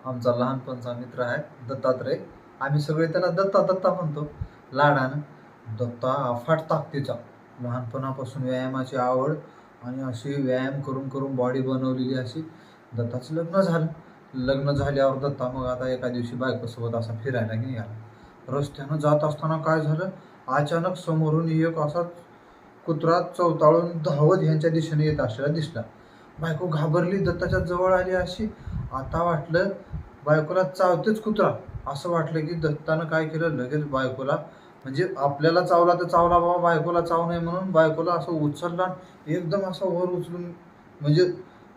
आमचा लहानपणचा मित्र आहे दत्तात्रय. आम्ही सगळे त्याला दत्ता दत्ता म्हणतो लाडानं. दत्ता अफाट ताकदीचा, लहानपणापासून व्यायामाची आवड आणि अशी व्यायाम करून करून बॉडी बनवलेली अशी. दत्ताचं लग्न झालं. लग्न झाल्यावर दत्ता मग आता एका दिवशी बायकोसोबत असा फिरायला निघाला. रस्त्यानं जात असताना काय झालं, अचानक समोरून एक असा कुत्रा चवताळून धावत ह्यांच्या दिशेने येत असलेला दिसला. बायको घाबरली, दत्ताच्या जवळ आली अशी. आता वाटलं बायकोला चावतेच कुत्रा, असं वाटलं की दत्तानं काय केलं, लगेच बायकोला, म्हणजे आपल्याला चावला तर चावला बाबा, बायकोला चावू नये म्हणून बायकोला असं उचलला, एकदम असा वर उचलून, म्हणजे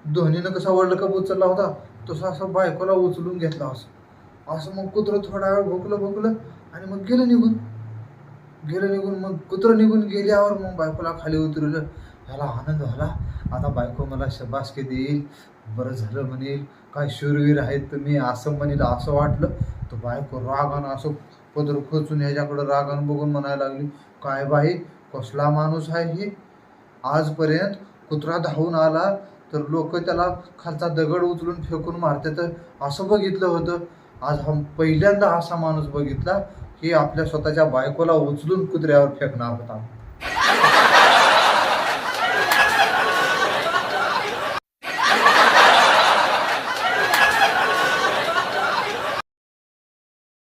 धोनीनं कसा वर्ल्ड कप उचलला होता तसं असं बायकोला उचलून घेतला. असं मग कुत्रं थोडा वेळ भुकलं आणि मग गेलं निघून. मग कुत्रं निघून गेल्यावर मग बायकोला खाली उतरवलं. ह्याला आनंद झाला. आता बायको मला शबासकी देईल, बरं झालं म्हणेल, काय शूरवीर आहेत तुम्ही असं म्हणेल असं वाटलं. तर बायको रागानं असं पदर खोचून ह्याच्याकडं रागानं बघून म्हणायला लागली, काय बाई कसला माणूस आहे ही, आजपर्यंत कुत्रा धावून आला तर लोक त्याला खालचा दगड उचलून फेकून मारते, तर असं बघितलं होतं, आज हा पहिल्यांदा असा माणूस बघितला की आपल्या स्वतःच्या बायकोला उचलून कुत्र्यावर फेकणार होता.